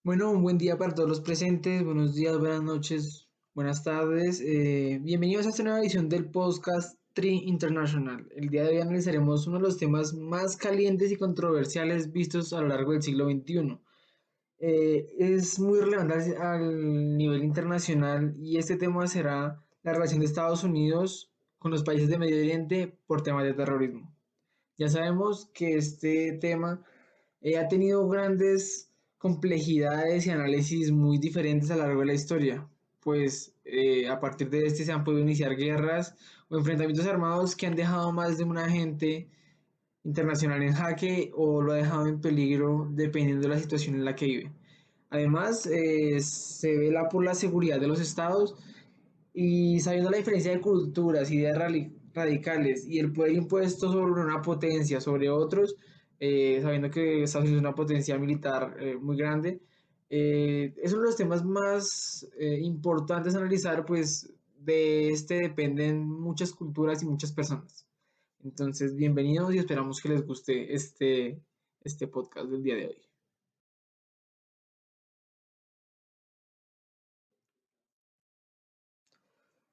Bueno, un buen día para todos los presentes, buenos días, buenas noches, buenas tardes. Bienvenidos a esta nueva edición del podcast Tri International. El día de hoy analizaremos uno de los temas más calientes y controversiales vistos a lo largo del siglo XXI. Es muy relevante al nivel internacional y este tema será la relación de Estados Unidos con los países de Medio Oriente por temas de terrorismo. Ya sabemos que este tema ha tenido grandes complejidades y análisis muy diferentes a lo largo de la historia, pues a partir de este se han podido iniciar guerras o enfrentamientos armados que han dejado más de un agente internacional en jaque o lo ha dejado en peligro dependiendo de la situación en la que vive. Además, se vela por la seguridad de los estados y sabiendo la diferencia de culturas, ideas radicales y el poder impuesto sobre una potencia, sobre otros, sabiendo que Estados Unidos es una potencia militar muy grande, es uno de los temas más importantes a analizar, pues de este dependen muchas culturas y muchas personas. Entonces, bienvenidos y esperamos que les guste este podcast del día de hoy.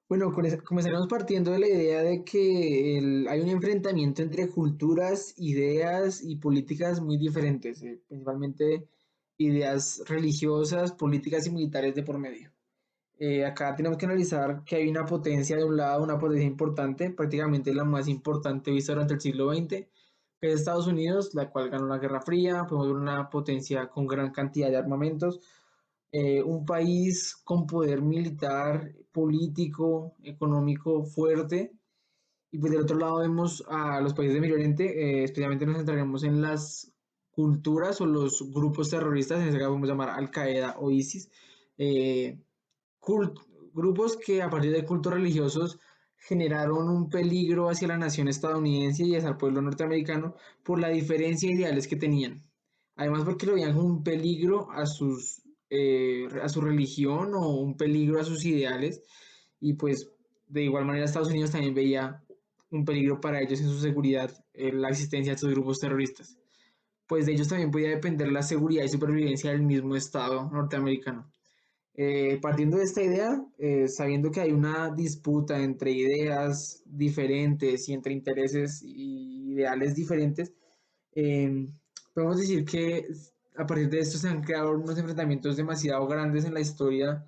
Bueno, comenzaremos partiendo de la idea de que hay un enfrentamiento entre culturas, ideas y políticas muy diferentes, principalmente ideas religiosas, políticas y militares de por medio. Acá tenemos que analizar que hay una potencia de un lado, una potencia importante, prácticamente la más importante vista durante el siglo XX, que es Estados Unidos, la cual ganó la Guerra Fría, podemos ver una potencia con gran cantidad de armamentos, un país con poder militar, político, económico fuerte. Y pues del otro lado vemos a los países de Medio Oriente, especialmente nos centraremos en las culturas o los grupos terroristas, en este caso vamos a llamar Al Qaeda o ISIS, eh, cult- grupos que a partir de cultos religiosos generaron un peligro hacia la nación estadounidense y hacia el pueblo norteamericano por la diferencia de ideales que tenían. Además porque lo veían como un peligro a su religión o un peligro a sus ideales y pues de igual manera Estados Unidos también veía un peligro para ellos en su seguridad, la existencia de estos grupos terroristas. Pues de ellos también podía depender la seguridad y supervivencia del mismo Estado norteamericano. Partiendo de esta idea, sabiendo que hay una disputa entre ideas diferentes y entre intereses y ideales diferentes, eh, podemos decir que a partir de esto se han creado unos enfrentamientos demasiado grandes en la historia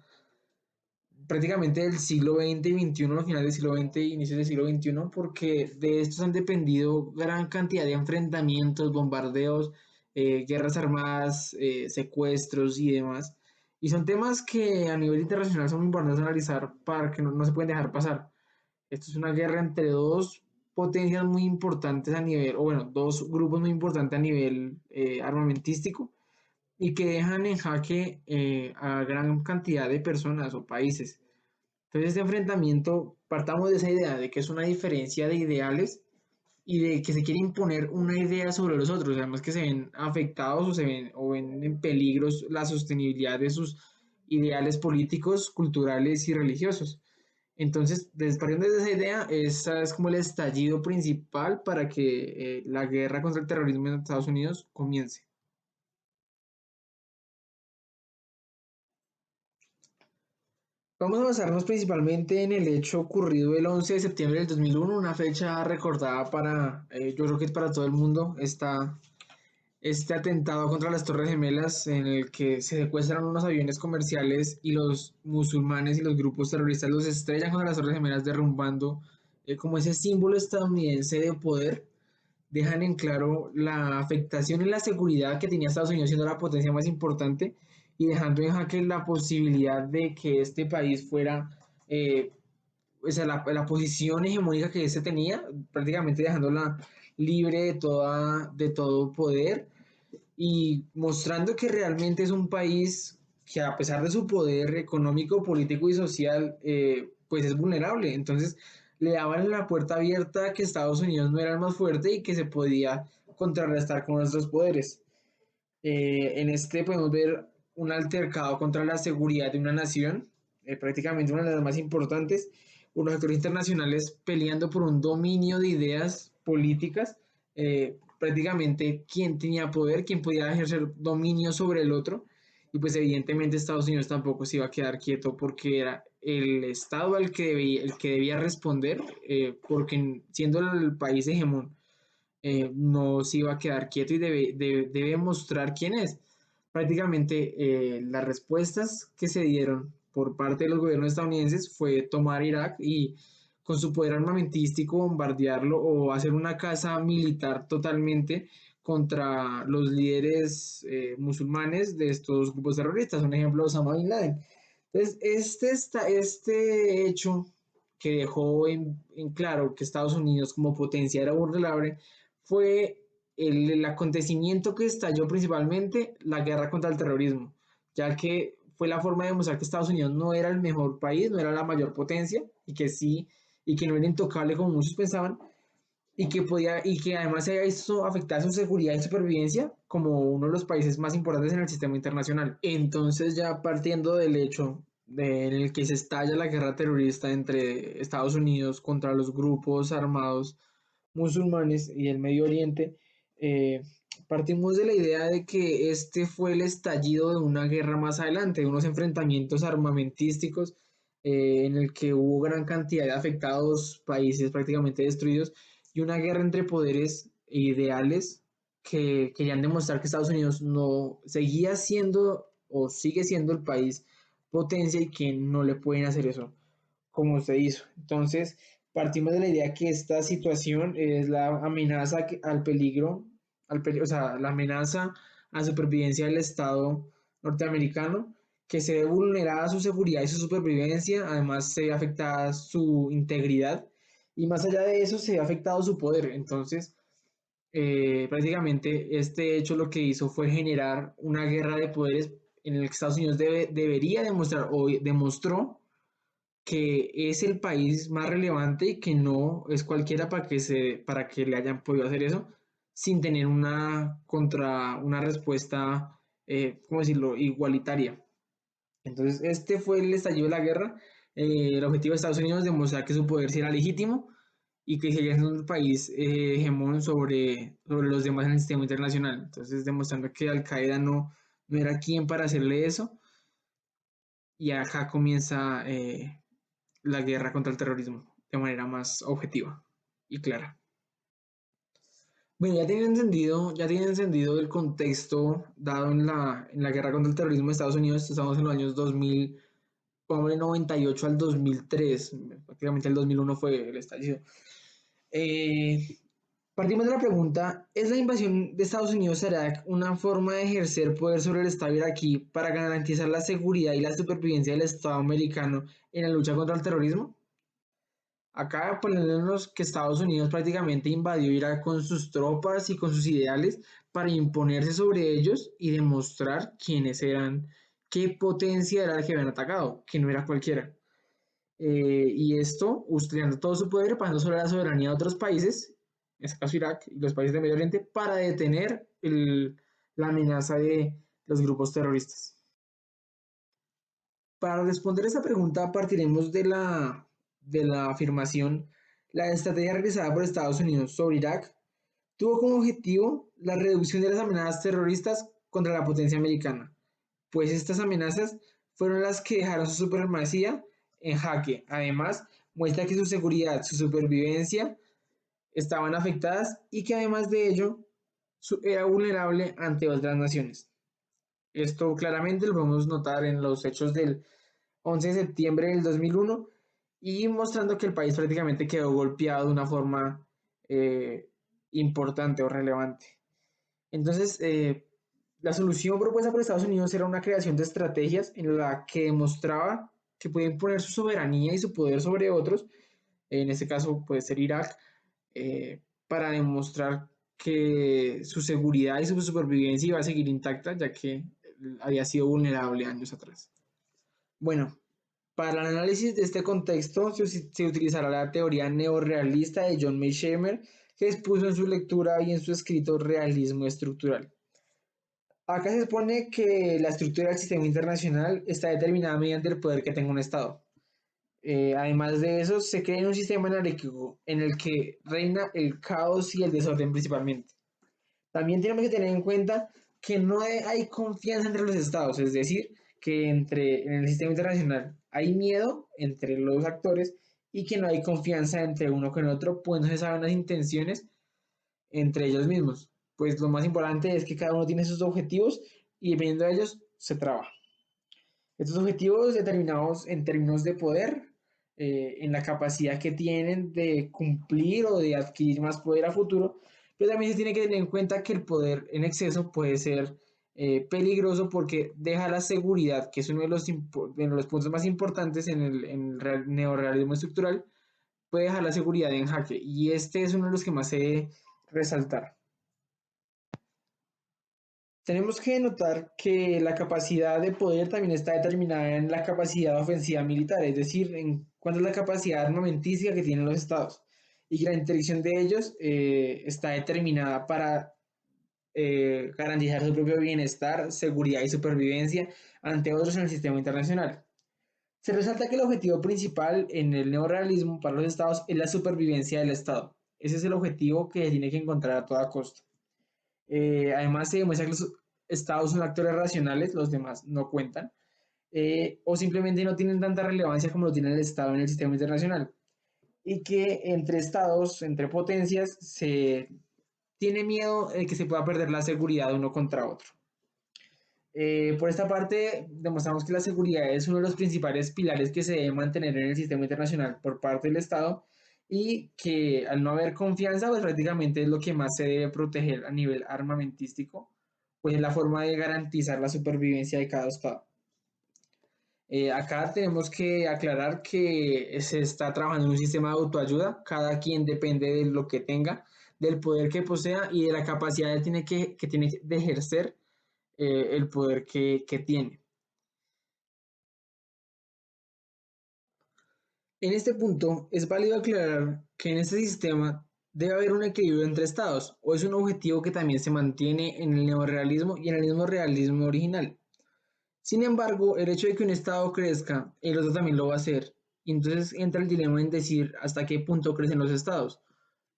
prácticamente del siglo XX y XXI, los finales del siglo XX y inicios del siglo XXI, porque de estos han dependido gran cantidad de enfrentamientos, bombardeos, guerras armadas, secuestros y demás. Y son temas que a nivel internacional son muy importantes analizar para que no se pueden dejar pasar. Esto es una guerra entre dos potencias muy importantes a nivel, o bueno, dos grupos muy importantes a nivel armamentístico y que dejan en jaque a gran cantidad de personas o países. Entonces, este enfrentamiento, partamos de esa idea de que es una diferencia de ideales y de que se quiere imponer una idea sobre los otros, además que se ven afectados o ven en peligros la sostenibilidad de sus ideales políticos, culturales y religiosos. Entonces, partiendo de esa idea, esa es como el estallido principal para que la guerra contra el terrorismo en Estados Unidos comience. Vamos a basarnos principalmente en el hecho ocurrido el 11 de septiembre del 2001, una fecha recordada para, yo creo que es para todo el mundo, este atentado contra las Torres Gemelas en el que se secuestran unos aviones comerciales y los musulmanes y los grupos terroristas los estrellan contra las Torres Gemelas derrumbando como ese símbolo estadounidense de poder, dejan en claro la afectación en la seguridad que tenía Estados Unidos siendo la potencia más importante y dejando en jaque la posibilidad de que este país fuera, o sea, la posición hegemónica que este tenía, prácticamente dejándola libre de todo poder y mostrando que realmente es un país que a pesar de su poder económico, político y social, pues es vulnerable. Entonces le daban la puerta abierta a que Estados Unidos no era el más fuerte y que se podía contrarrestar con nuestros poderes. En este podemos ver un altercado contra la seguridad de una nación, prácticamente una de las más importantes, unos actores internacionales peleando por un dominio de ideas políticas, prácticamente quién tenía poder, quién podía ejercer dominio sobre el otro, y pues evidentemente Estados Unidos tampoco se iba a quedar quieto porque era el Estado el que debía responder, porque siendo el país hegemón, no se iba a quedar quieto y debe mostrar quién es. Prácticamente las respuestas que se dieron por parte de los gobiernos estadounidenses fue tomar Irak y con su poder armamentístico bombardearlo o hacer una caza militar totalmente contra los líderes musulmanes de estos grupos terroristas. Un ejemplo, Osama Bin Laden. Entonces, este hecho que dejó en claro que Estados Unidos como potencia era vulnerable fue el acontecimiento que estalló principalmente la guerra contra el terrorismo, ya que fue la forma de demostrar que Estados Unidos no era el mejor país, no era la mayor potencia y que sí, y que no era intocable como muchos pensaban, y que además se había visto afectada su seguridad y supervivencia como uno de los países más importantes en el sistema internacional. Entonces, ya partiendo del hecho en el que se estalla la guerra terrorista entre Estados Unidos contra los grupos armados musulmanes y el Medio Oriente, eh, partimos de la idea de que este fue el estallido de una guerra más adelante, de unos enfrentamientos armamentísticos en el que hubo gran cantidad de afectados, países prácticamente destruidos y una guerra entre poderes ideales que querían demostrar que Estados Unidos no seguía siendo o sigue siendo el país potencia y que no le pueden hacer eso como se hizo. Entonces, partimos de la idea que esta situación es la amenaza al peligro, o sea, la amenaza a supervivencia del Estado norteamericano, que se ve vulnerada su seguridad y su supervivencia, además se ve afectada su integridad y más allá de eso se ve afectado su poder. Entonces, prácticamente este hecho lo que hizo fue generar una guerra de poderes en el que Estados Unidos debería demostrar o demostró que es el país más relevante y que no es cualquiera para que le hayan podido hacer eso sin tener una respuesta, ¿cómo decirlo?, igualitaria. Entonces, este fue el estallido de la guerra. El objetivo de Estados Unidos es demostrar que su poder sí era legítimo y que seguía siendo un país hegemón sobre los demás en el sistema internacional. Entonces, demostrando que Al Qaeda no era quien para hacerle eso. Y acá comienza la guerra contra el terrorismo de manera más objetiva y clara. Bueno, ya tienen entendido el contexto dado en la guerra contra el terrorismo de Estados Unidos. Estamos en los años 2000, pongámosle 98 al 2003, prácticamente el 2001 fue el estallido. Eh, Partimos de la pregunta, ¿es la invasión de Estados Unidos a Irak una forma de ejercer poder sobre el Estado iraquí para garantizar la seguridad y la supervivencia del Estado americano en la lucha contra el terrorismo? Acá poniéndonos que Estados Unidos prácticamente invadió Irak con sus tropas y con sus ideales para imponerse sobre ellos y demostrar quiénes eran, qué potencia era la que habían atacado, que no era cualquiera. Y esto, utilizando todo su poder, pasando sobre la soberanía de otros países, en este caso Irak y los países de Medio Oriente, para detener la amenaza de los grupos terroristas. Para responder esa pregunta, partiremos de la afirmación, la estrategia realizada por Estados Unidos sobre Irak tuvo como objetivo la reducción de las amenazas terroristas contra la potencia americana, pues estas amenazas fueron las que dejaron su supremacía en jaque. Además, muestra que su seguridad, su supervivencia estaban afectadas y que además de ello era vulnerable ante otras naciones. Esto claramente lo podemos notar en los hechos del 11 de septiembre del 2001 y mostrando que el país prácticamente quedó golpeado de una forma eh, importante o relevante. Entonces, la solución propuesta por Estados Unidos era una creación de estrategias en la que demostraba que puede imponer su soberanía y su poder sobre otros, en este caso puede ser Irak, para demostrar que su seguridad y su supervivencia iba a seguir intacta, ya que había sido vulnerable años atrás. Bueno, para el análisis de este contexto se utilizará la teoría neorrealista de John Mearsheimer, que expuso en su lectura y en su escrito Realismo Estructural. Acá se supone que la estructura del sistema internacional está determinada mediante el poder que tenga un Estado. Además de eso, se crea un sistema anárquico en el que reina el caos y el desorden principalmente. También tenemos que tener en cuenta que no hay confianza entre los estados, es decir, que en el sistema internacional hay miedo entre los actores y que no hay confianza entre uno con el otro, pues no se saben las intenciones entre ellos mismos. Pues lo más importante es que cada uno tiene sus objetivos y dependiendo de ellos se trabaja. Estos objetivos determinados en términos de poder, en la capacidad que tienen de cumplir o de adquirir más poder a futuro, pero también se tiene que tener en cuenta que el poder en exceso puede ser peligroso porque deja la seguridad, que es uno de los puntos más importantes en el neorrealismo estructural, puede dejar la seguridad en jaque y este es uno de los que más se debe resaltar. Tenemos que notar que la capacidad de poder también está determinada en la capacidad ofensiva militar, es decir, en cuánto es la capacidad armamentística que tienen los estados, y que la interdicción de ellos está determinada para garantizar su propio bienestar, seguridad y supervivencia ante otros en el sistema internacional. Se resalta que el objetivo principal en el neorrealismo para los estados es la supervivencia del estado. Ese es el objetivo que tiene que encontrar a toda costa. Además, se demuestra que los estados son actores racionales, los demás no cuentan, o simplemente no tienen tanta relevancia como lo tiene el Estado en el sistema internacional. Y que entre estados, entre potencias, se tiene miedo de que se pueda perder la seguridad de uno contra otro. Por esta parte, demostramos que la seguridad es uno de los principales pilares que se debe mantener en el sistema internacional por parte del Estado y que al no haber confianza, pues prácticamente es lo que más se debe proteger a nivel armamentístico, pues es la forma de garantizar la supervivencia de cada Estado. Acá tenemos que aclarar que se está trabajando en un sistema de autoayuda, cada quien depende de lo que tenga, del poder que posea y de la capacidad que tiene de ejercer el poder que tiene. En este punto, es válido aclarar que en este sistema debe haber un equilibrio entre estados, o es un objetivo que también se mantiene en el neorrealismo y en el mismo realismo original. Sin embargo, el hecho de que un estado crezca, el otro también lo va a hacer. Y entonces entra el dilema en decir hasta qué punto crecen los estados.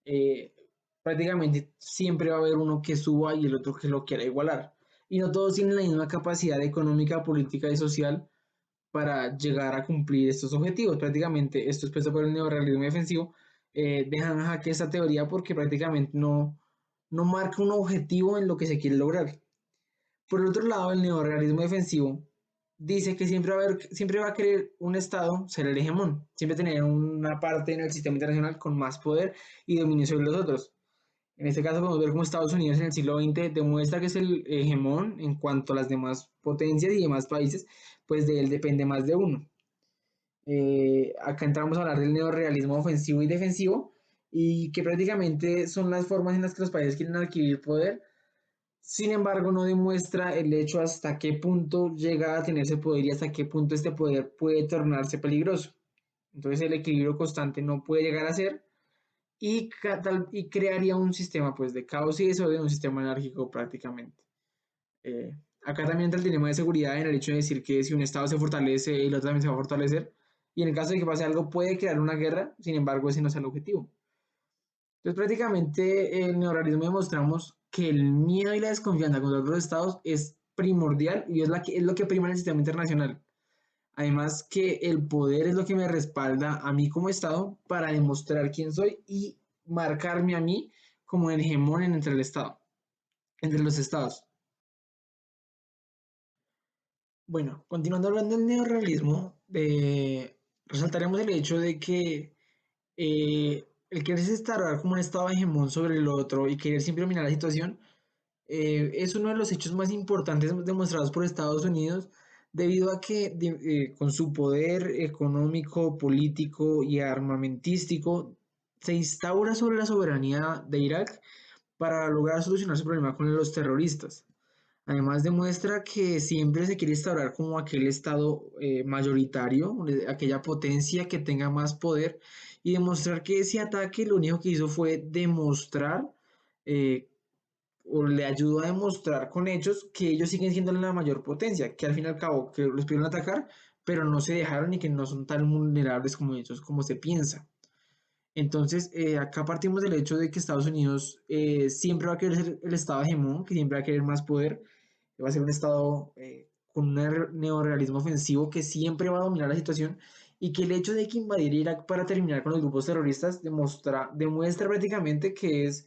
Eh, Prácticamente siempre va a haber uno que suba y el otro que lo quiera igualar. Y no todos tienen la misma capacidad económica, política y social para llegar a cumplir estos objetivos. Prácticamente esto expuesto por el neorrealismo defensivo dejan a jaque esta teoría porque prácticamente no marca un objetivo en lo que se quiere lograr. Por el otro lado, el neorrealismo defensivo dice que siempre va a querer un Estado ser el hegemón, siempre tener una parte en el sistema internacional con más poder y dominio sobre los otros. En este caso podemos ver cómo Estados Unidos en el siglo XX demuestra que es el hegemón en cuanto a las demás potencias y demás países, pues de él depende más de uno. Acá entramos a hablar del neorrealismo ofensivo y defensivo y que prácticamente son las formas en las que los países quieren adquirir poder. Sin embargo, no demuestra el hecho hasta qué punto llega a tenerse poder y hasta qué punto este poder puede tornarse peligroso. Entonces el equilibrio constante no puede llegar a ser y crearía un sistema pues de caos y desorden, un sistema anárquico prácticamente. Acá también entra el dilema de seguridad en el hecho de decir que si un estado se fortalece, el otro también se va a fortalecer. Y en el caso de que pase algo, puede crear una guerra, sin embargo, ese no es el objetivo. Entonces, prácticamente en el neorrealismo demostramos que el miedo y la desconfianza contra otros estados es primordial y es lo que prima en el sistema internacional. Además que el poder es lo que me respalda a mí como estado para demostrar quién soy y marcarme a mí como el hegemón entre el estado, entre los estados. Bueno, continuando hablando del neorrealismo, resaltaremos el hecho de que el quererse instaurar como un estado hegemón sobre el otro y querer siempre dominar la situación es uno de los hechos más importantes demostrados por Estados Unidos debido a que con su poder económico, político y armamentístico se instaura sobre la soberanía de Irak para lograr solucionar su problema con los terroristas. Además demuestra que siempre se quiere instaurar como aquel estado mayoritario, aquella potencia que tenga más poder y demostrar que ese ataque lo único que hizo fue demostrar eh, o le ayudó a demostrar con hechos que ellos siguen siendo la mayor potencia, que al fin y al cabo que los pudieron atacar, pero no se dejaron y que no son tan vulnerables como ellos como se piensa. Entonces, acá partimos del hecho de que Estados Unidos siempre va a querer ser el Estado hegemón, que siempre va a querer más poder, va a ser un Estado con un neorealismo ofensivo que siempre va a dominar la situación y que el hecho de que invadir Irak para terminar con los grupos terroristas demuestra prácticamente que es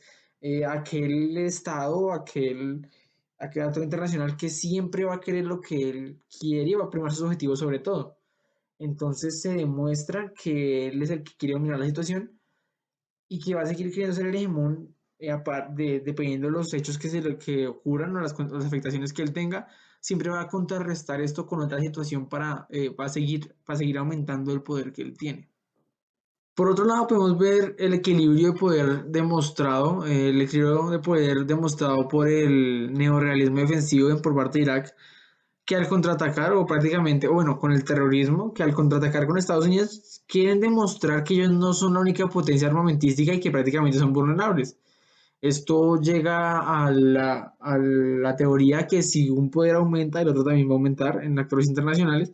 aquel Estado, aquel actor internacional que siempre va a querer lo que él quiere y va a primar sus objetivos sobre todo. Entonces se demuestra que él es el que quiere dominar la situación y que va a seguir queriendo ser el hegemón dependiendo de los hechos que ocurran o las afectaciones que él tenga, siempre va a contrarrestar esto con otra situación para seguir aumentando el poder que él tiene. Por otro lado, podemos ver el equilibrio de poder demostrado, el equilibrio de poder demostrado por el neorealismo defensivo por parte de Irak, que al contraatacar, o prácticamente, o bueno, con el terrorismo, que al contraatacar con Estados Unidos, quieren demostrar que ellos no son la única potencia armamentística y que prácticamente son vulnerables. Esto llega a la teoría que si un poder aumenta, el otro también va a aumentar en actores internacionales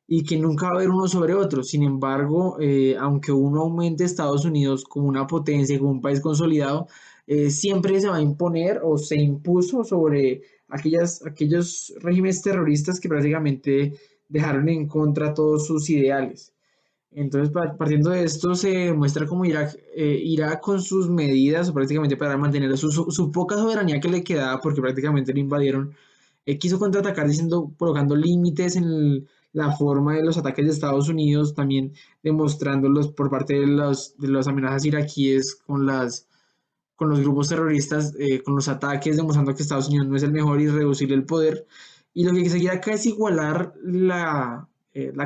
y que nunca va a haber uno sobre otro. Sin embargo, aunque uno aumente Estados Unidos como una potencia, como un país consolidado, siempre se va a imponer o se impuso sobre aquellos regímenes terroristas que prácticamente dejaron en contra todos sus ideales. Entonces, partiendo de esto, se muestra como Irak irá con sus medidas prácticamente para mantener su poca soberanía que le quedaba, porque prácticamente lo invadieron. Quiso contraatacar diciendo, colocando límites en la forma de los ataques de Estados Unidos, también demostrándolos por parte de las amenazas iraquíes con los grupos terroristas, con los ataques, demostrando que Estados Unidos no es el mejor y reducir el poder. Y lo que se quiere acá es igualar la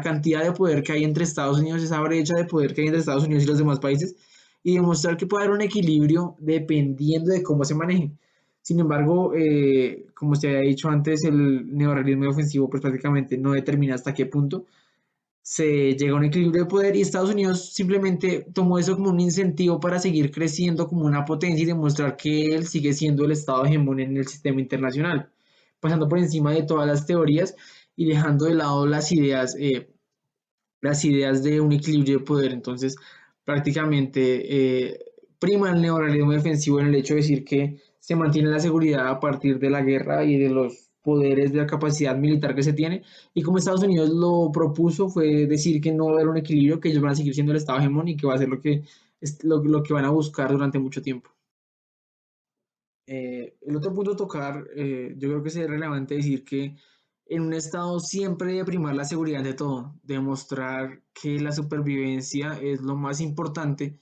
cantidad de poder que hay entre Estados Unidos, esa brecha de poder que hay entre Estados Unidos y los demás países, y demostrar que puede haber un equilibrio dependiendo de cómo se maneje. Sin embargo, como se había dicho antes, el neorrealismo ofensivo pues prácticamente no determina hasta qué punto se llega a un equilibrio de poder y Estados Unidos simplemente tomó eso como un incentivo para seguir creciendo como una potencia y demostrar que él sigue siendo el Estado hegemón en el sistema internacional, pasando por encima de todas las teorías y dejando de lado las ideas de un equilibrio de poder. Entonces, prácticamente prima el neorrealismo defensivo en el hecho de decir que se mantiene la seguridad a partir de la guerra y de los poderes de la capacidad militar que se tiene. Y como Estados Unidos lo propuso, fue decir que no va a haber un equilibrio, que ellos van a seguir siendo el Estado hegemón y que va a ser lo que van a buscar durante mucho tiempo. El otro punto a tocar, yo creo que es relevante decir que en un estado siempre debe primar la seguridad de todo, demostrar que la supervivencia es lo más importante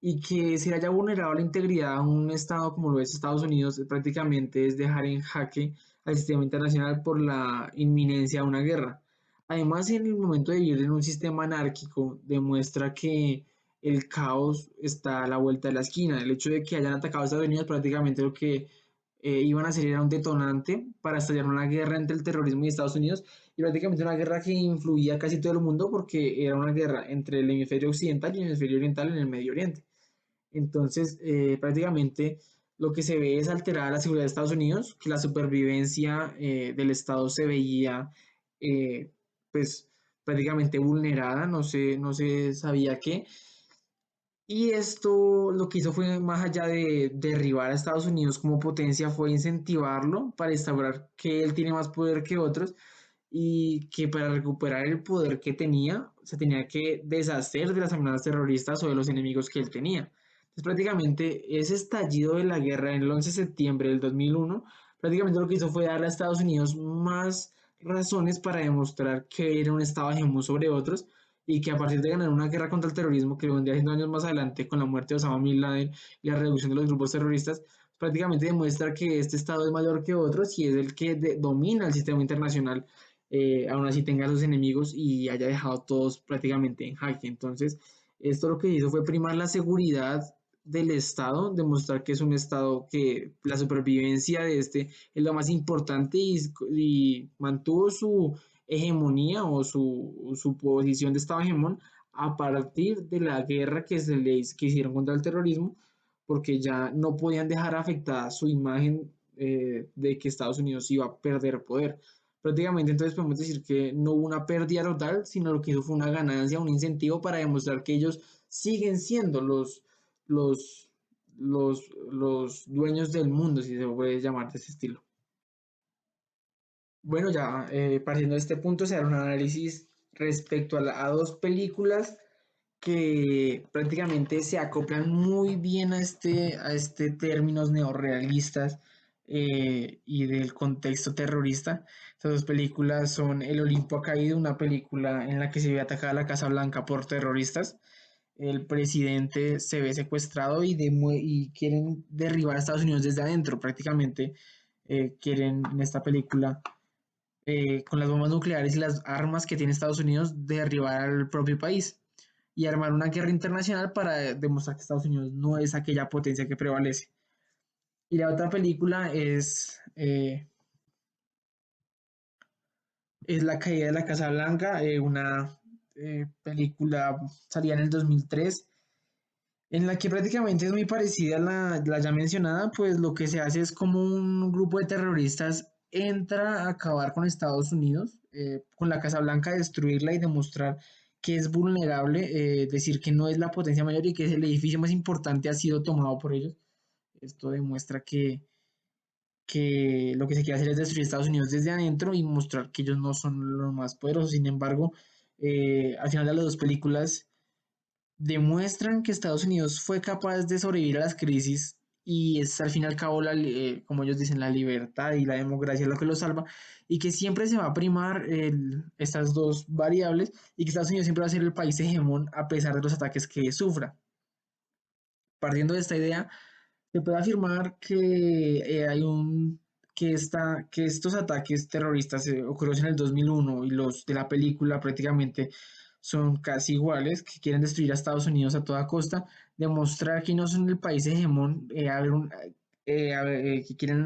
y que se haya vulnerado la integridad a un estado como lo es Estados Unidos, prácticamente es dejar en jaque al sistema internacional por la inminencia de una guerra. Además, en el momento de vivir en un sistema anárquico, demuestra que el caos está a la vuelta de la esquina. El hecho de que hayan atacado a Estados Unidos, prácticamente lo que iban a hacer era un detonante para estallar una guerra entre el terrorismo y Estados Unidos, y prácticamente una guerra que influía casi todo el mundo porque era una guerra entre el hemisferio occidental y el hemisferio oriental en el Medio Oriente. Entonces, prácticamente lo que se ve es alterada la seguridad de Estados Unidos, que la supervivencia del Estado se veía eh, pues prácticamente vulnerada, no se sabía qué. Y esto lo que hizo fue, más allá de derribar a Estados Unidos como potencia, fue incentivarlo para instaurar que él tiene más poder que otros y que para recuperar el poder que tenía, se tenía que deshacer de las amenazas terroristas o de los enemigos que él tenía. Entonces, prácticamente ese estallido de la guerra en el 11 de septiembre del 2001, prácticamente lo que hizo fue darle a Estados Unidos más razones para demostrar que era un Estado hegemón sobre otros y que a partir de ganar una guerra contra el terrorismo que lo vendría haciendo años más adelante con la muerte de Osama Bin Laden y la reducción de los grupos terroristas, prácticamente demuestra que este Estado es mayor que otros y es el que domina el sistema internacional, aún así tenga sus enemigos y haya dejado todos prácticamente en jaque. Entonces, esto lo que hizo fue primar la seguridad del Estado, demostrar que es un Estado que la supervivencia de este es lo más importante y mantuvo su hegemonía o su posición de Estado hegemón a partir de la guerra que hicieron contra el terrorismo, porque ya no podían dejar afectada su imagen de que Estados Unidos iba a perder poder. Prácticamente entonces podemos decir que no hubo una pérdida total, sino lo que hizo fue una ganancia, un incentivo para demostrar que ellos siguen siendo los, los dueños del mundo, si se puede llamar de ese estilo. Bueno, ya partiendo de este punto, se hará un análisis respecto a dos películas que prácticamente se acoplan muy bien a este términos neorrealistas y del contexto terrorista. Estas dos películas son El Olimpo ha caído, una película en la que se ve atacada la Casa Blanca por terroristas. El presidente se ve secuestrado y quieren derribar a Estados Unidos desde adentro. Prácticamente quieren en esta película con las bombas nucleares y las armas que tiene Estados Unidos derribar al propio país y armar una guerra internacional para demostrar que Estados Unidos no es aquella potencia que prevalece. Y la otra película es La caída de la Casa Blanca, una película salida en el 2003 en la que prácticamente es muy parecida a la ya mencionada, pues lo que se hace es como un grupo de terroristas entra a acabar con Estados Unidos, con la Casa Blanca, destruirla y demostrar que es vulnerable, decir que no es la potencia mayor y que el edificio más importante ha sido tomado por ellos. Esto demuestra que lo que se quiere hacer es destruir Estados Unidos desde adentro y mostrar que ellos no son los más poderosos. Sin embargo, al final de las dos películas demuestran que Estados Unidos fue capaz de sobrevivir a las crisis y es al fin y al cabo, como ellos dicen, la libertad y la democracia lo que lo salva y que siempre se va a primar estas dos variables y que Estados Unidos siempre va a ser el país hegemón a pesar de los ataques que sufra. Partiendo de esta idea, se puede afirmar que que estos ataques terroristas ocurrieron en el 2001 y los de la película prácticamente son casi iguales, que quieren destruir a Estados Unidos a toda costa, demostrar que no son el país hegemón, que quieren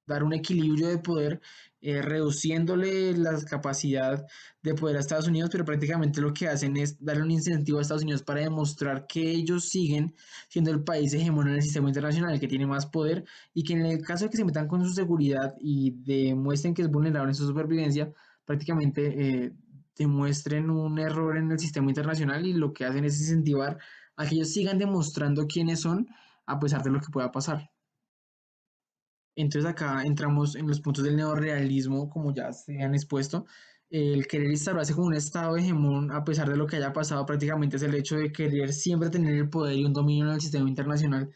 dar un equilibrio de poder, reduciéndole la capacidad de poder a Estados Unidos, pero prácticamente lo que hacen es darle un incentivo a Estados Unidos para demostrar que ellos siguen siendo el país hegemón en el sistema internacional, el que tiene más poder, y que en el caso de que se metan con su seguridad y demuestren que es vulnerable en su supervivencia, prácticamente demuestren un error en el sistema internacional y lo que hacen es incentivar a que ellos sigan demostrando quiénes son a pesar de lo que pueda pasar. Entonces acá entramos en los puntos del neorrealismo, como ya se han expuesto. El querer instaurarse como un estado hegemón, a pesar de lo que haya pasado, prácticamente es el hecho de querer siempre tener el poder y un dominio en el sistema internacional.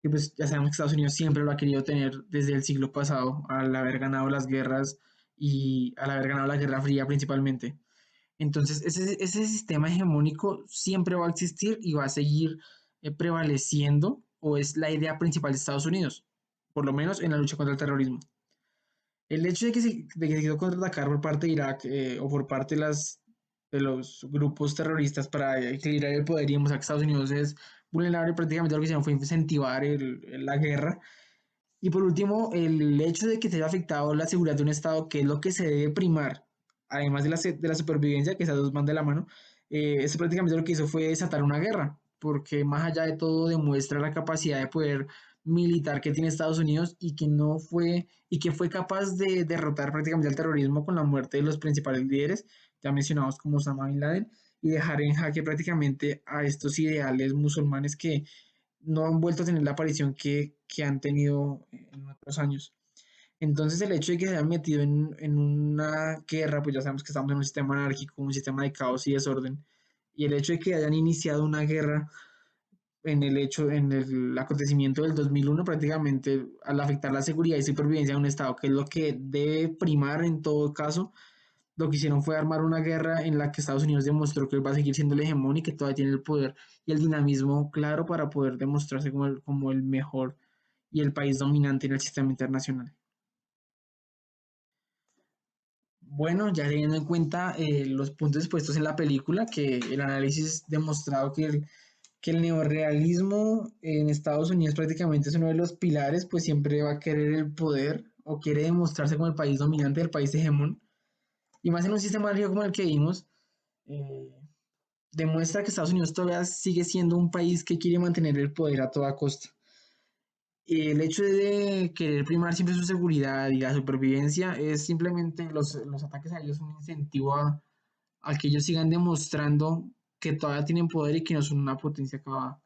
Y pues ya sabemos que Estados Unidos siempre lo ha querido tener desde el siglo pasado, al haber ganado las guerras y al haber ganado la Guerra Fría principalmente. Entonces, ese sistema hegemónico siempre va a existir y va a seguir prevaleciendo, o es la idea principal de Estados Unidos, por lo menos en la lucha contra el terrorismo. El hecho de que se quiso contraatacar por parte de Irak o por parte de los grupos terroristas para equilibrar el poder y demostrar que Estados Unidos es vulnerable, prácticamente lo que hicieron fue incentivar la guerra. Y por último, el hecho de que se haya afectado la seguridad de un Estado, que es lo que se debe primar, además de la supervivencia, que esas dos van de la mano, eso prácticamente lo que hizo fue desatar una guerra, porque más allá de todo demuestra la capacidad de poder militar que tiene Estados Unidos y que no fue y que fue capaz de derrotar prácticamente al terrorismo con la muerte de los principales líderes, ya mencionados como Osama Bin Laden, y dejar en jaque prácticamente a estos ideales musulmanes que no han vuelto a tener la aparición que han tenido en otros años. Entonces el hecho de que se hayan metido en una guerra, pues ya sabemos que estamos en un sistema anárquico, un sistema de caos y desorden, y el hecho de que hayan iniciado una guerra en el acontecimiento del 2001, prácticamente al afectar la seguridad y supervivencia de un Estado, que es lo que debe primar en todo caso, lo que hicieron fue armar una guerra en la que Estados Unidos demostró que va a seguir siendo el hegemón y que todavía tiene el poder y el dinamismo claro para poder demostrarse como el mejor y el país dominante en el sistema internacional. Bueno, ya teniendo en cuenta los puntos expuestos en la película, que el análisis demostrado que el neorrealismo en Estados Unidos prácticamente es uno de los pilares, pues siempre va a querer el poder o quiere demostrarse como el país dominante, el país hegemón. Y más en un sistema río como el que vimos, eh, demuestra que Estados Unidos todavía sigue siendo un país que quiere mantener el poder a toda costa. El hecho de querer primar siempre su seguridad y la supervivencia es simplemente los ataques a ellos un incentivo a que ellos sigan demostrando que todavía tienen poder y que no son una potencia acabada.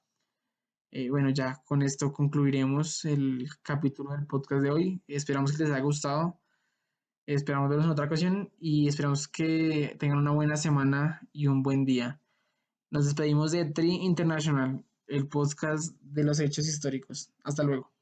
Bueno, ya con esto concluiremos el capítulo del podcast de hoy. Esperamos que les haya gustado. Esperamos verlos en otra ocasión y esperamos que tengan una buena semana y un buen día. Nos despedimos de Tri International, el podcast de los hechos históricos. Hasta luego.